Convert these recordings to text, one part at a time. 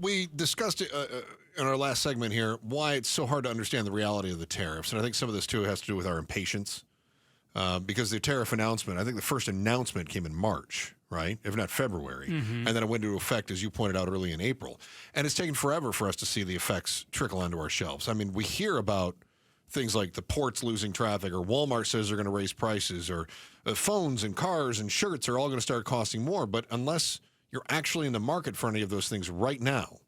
we discussed in our last segment here why it's so hard to understand the reality of the tariffs. And I think some of this, too, has to do with our impatience. Because the tariff announcement, I think the first announcement came in March, right? If not February. And then it went into effect, as you pointed out, early in April. And it's taken forever for us to see the effects trickle onto our shelves. I mean, we hear about things like the ports losing traffic, or Walmart says they're going to raise prices, or phones and cars and shirts are all going to start costing more. But unless you're actually in the market for any of those things right now,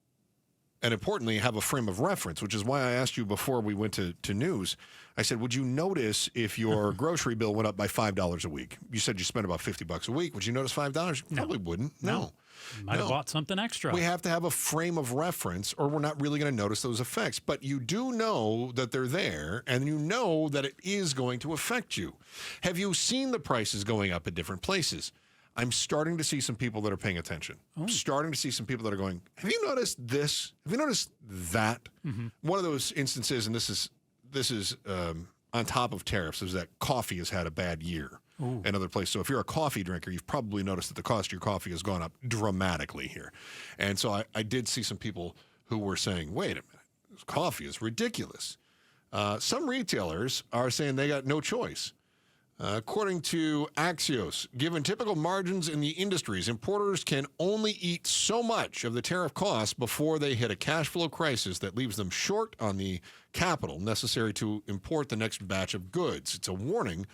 and importantly, have a frame of reference, which is why I asked you before we went to news. I said, would you notice if your grocery bill went up by $5 a week? You said you spent about $50 a week. Would you notice $5? You probably wouldn't. No. You might have bought something extra. We have to have a frame of reference, or we're not really going to notice those effects. But you do know that they're there, and you know that it is going to affect you. Have you seen the prices going up at different places? I'm starting to see some people that are paying attention. I'm starting to see some people that are going, have you noticed this? Have you noticed that? One of those instances, and this is on top of tariffs, is that coffee has had a bad year in other places. So if you're a coffee drinker, you've probably noticed that the cost of your coffee has gone up dramatically here. And so I did see some people who were saying, wait a minute, this coffee is ridiculous. Some retailers are saying they got no choice. According to Axios, given typical margins in the industries, importers can only eat so much of the tariff costs before they hit a cash flow crisis that leaves them short on the capital necessary to import the next batch of goods. It's a warning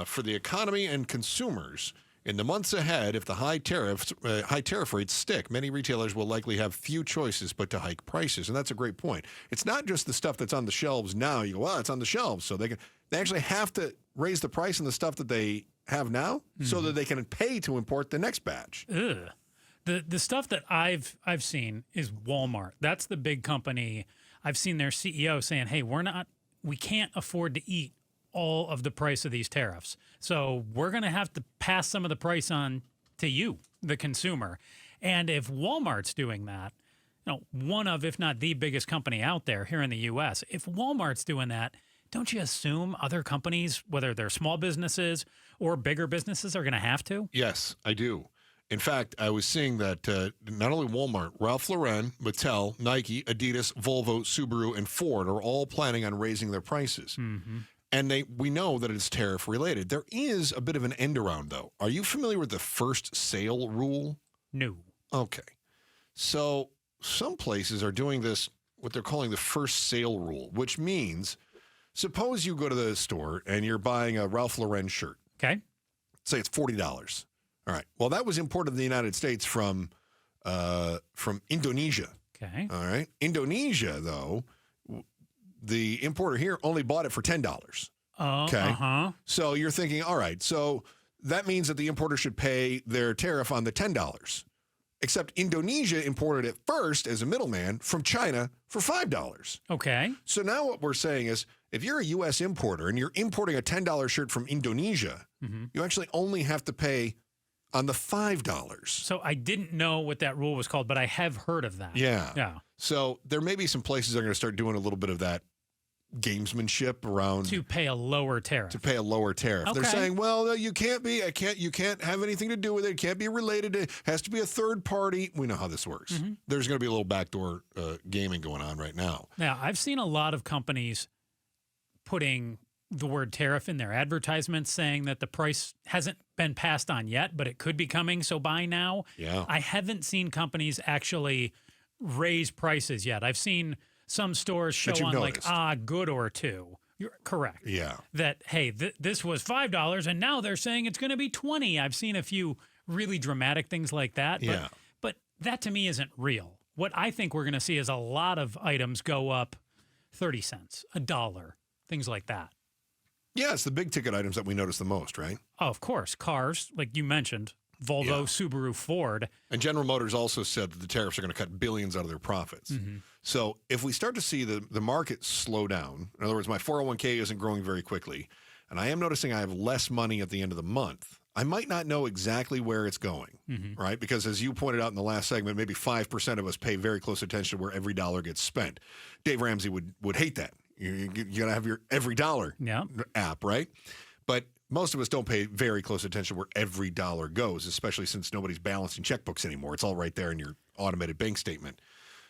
for the economy and consumers. In the months ahead, if the high tariff rates stick, many retailers will likely have few choices but to hike prices. And that's a great point. It's not just the stuff that's on the shelves now. You go, well, it's on the shelves. So they actually have to raise the price on the stuff that they have now so that they can pay to import the next batch. The stuff that I've seen is Walmart. That's the big company. I've seen their CEO saying, hey, we can't afford to eat all of the price of these tariffs. So we're going to have to pass some of the price on to you, the consumer. And if Walmart's doing that, one of, if not the biggest company out there here in the U.S., if Walmart's doing that, don't you assume other companies, whether they're small businesses or bigger businesses, are going to have to? Yes, I do. In fact, I was seeing that not only Walmart, Ralph Lauren, Mattel, Nike, Adidas, Volvo, Subaru, and Ford are all planning on raising their prices. And we know that it's tariff related. There is a bit of an end around, though. Are you familiar with the first sale rule? No. Okay. So some places are doing this, what they're calling the first sale rule, which means suppose you go to the store and you're buying a Ralph Lauren shirt. Okay. Say it's $40. All right. Well, that was imported in the United States from Indonesia. Okay. All right. Indonesia, though, the importer here only bought it for $10. Okay. So you're thinking, all right, so that means that the importer should pay their tariff on the $10. Except Indonesia imported it first as a middleman from China for $5. Okay. So now what we're saying is, if you're a U.S. importer and you're importing a $10 shirt from Indonesia, you actually only have to pay on the $5. So I didn't know what that rule was called, but I have heard of that. Yeah. So there may be some places that are going to start doing a little bit of that gamesmanship around to pay a lower tariff. Okay. They're saying, well, no, you can't have anything to do with it. It can't be related. It has to be a third party. We know how this works. There's going to be a little backdoor gaming going on right now. Now, I've seen a lot of companies putting the word tariff in their advertisements, saying that the price hasn't been passed on yet, but it could be coming, so buy now. Yeah. I haven't seen companies actually raise prices yet. I've seen some stores show on noticed. like a good or two. You're correct. Yeah. That, hey, this was $5 and now they're saying it's going to be $20. I've seen a few really dramatic things like that. Yeah. But that to me isn't real. What I think we're going to see is a lot of items go up 30 cents, $1, things like that. Yeah, it's the big ticket items that we notice the most, right? Oh, of course. Cars, like you mentioned, Volvo, Subaru, Ford. And General Motors also said that the tariffs are going to cut billions out of their profits. So if we start to see the market slow down, in other words, my 401k isn't growing very quickly, and I am noticing I have less money at the end of the month, I might not know exactly where it's going, right? Because as you pointed out in the last segment, maybe 5% of us pay very close attention to where every dollar gets spent. Dave Ramsey would hate that. You got to have your every dollar app, right? But most of us don't pay very close attention where every dollar goes, especially since nobody's balancing checkbooks anymore. It's all right there in your automated bank statement.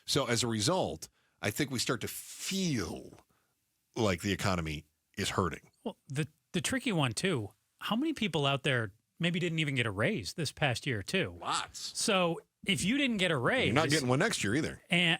So as a result, I think we start to feel like the economy is hurting. Well, the tricky one, too, how many people out there maybe didn't even get a raise this past year, too? Lots. So if you didn't get a raise... You're not getting one next year either. And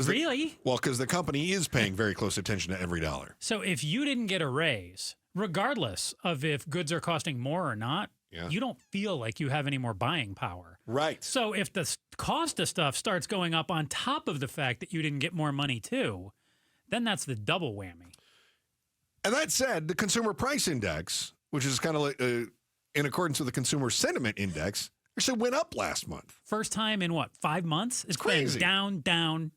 really? Because the company is paying very close attention to every dollar. So if you didn't get a raise, regardless of if goods are costing more or not, you don't feel like you have any more buying power. Right. So if the cost of stuff starts going up on top of the fact that you didn't get more money too, then that's the double whammy. And that said, the Consumer Price Index, which is kind of like in accordance with the Consumer Sentiment Index, actually went up last month. First time in 5 months? It's crazy. Been down.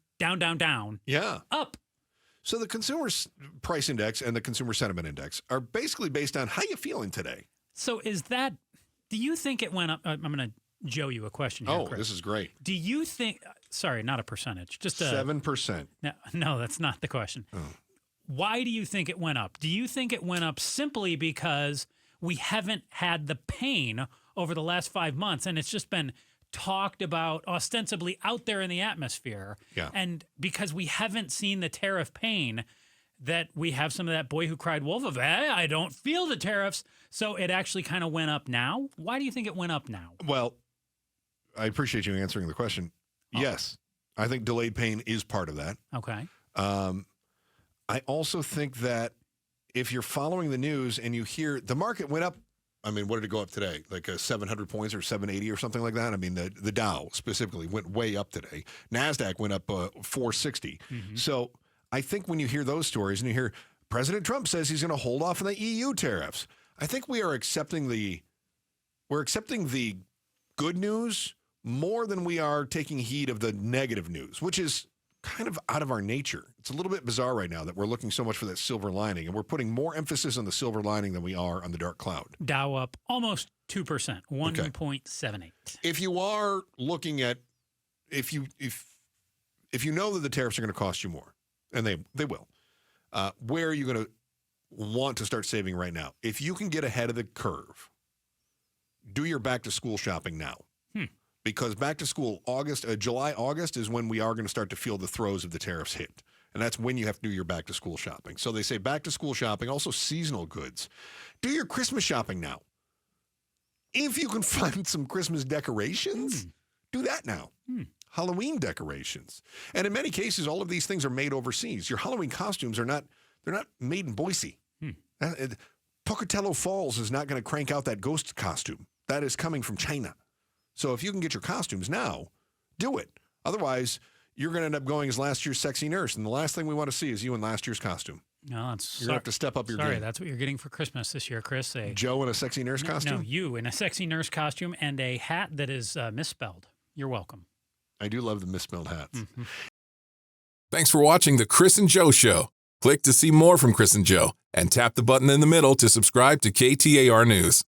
Yeah. Up. So the Consumer Price Index and the Consumer Sentiment Index are basically based on how you feeling today. So do you think it went up? I'm going to Joe you a question here, Chris. This is great. Do you think, sorry, not a percentage, just 7%. No, that's not the question. Oh. Why do you think it went up? Do you think it went up simply because we haven't had the pain over the last 5 months and it's just been talked about ostensibly out there in the atmosphere? Yeah. And because we haven't seen the tariff pain, that we have some of that boy who cried wolf of, I don't feel the tariffs. So it actually kind of went up now. Why do you think it went up now? Well, I appreciate you answering the question. Oh. Yes. I think delayed pain is part of that. Okay. I also think that if you're following the news and you hear the market went up, I mean, what did it go up today? Like 700 points or 780 or something like that? I mean, the Dow specifically went way up today. NASDAQ went up 460. Mm-hmm. So I think when you hear those stories and you hear President Trump says he's going to hold off on the EU tariffs, I think we are accepting the good news more than we are taking heed of the negative news, which is kind of out of our nature. It's a little bit bizarre right now that we're looking so much for that silver lining, and we're putting more emphasis on the silver lining than we are on the dark cloud. Dow up almost 2%, 1.78. If you are looking at, if you know that the tariffs are going to cost you more, and they will, where are you going to want to start saving right now? If you can get ahead of the curve, do your back to school shopping now. Because back to school, July, August is when we are going to start to feel the throes of the tariffs hit. And that's when you have to do your back to school shopping. So they say back to school shopping, also seasonal goods. Do your Christmas shopping now. If you can find some Christmas decorations, do that now. Halloween decorations. And in many cases, all of these things are made overseas. Your Halloween costumes they're not made in Boise. Pocatello Falls is not going to crank out that ghost costume. That is coming from China. So if you can get your costumes now, do it. Otherwise, you're going to end up going as last year's sexy nurse, and the last thing we want to see is you in last year's costume. No, you're going to have to step up your game. Sorry, that's what you're getting for Christmas this year, Chris. Joe in a sexy nurse costume? No, you in a sexy nurse costume and a hat that is misspelled. You're welcome. I do love the misspelled hats. Mm-hmm. Thanks for watching The Chris and Joe Show. Click to see more from Chris and Joe, and tap the button in the middle to subscribe to KTAR News.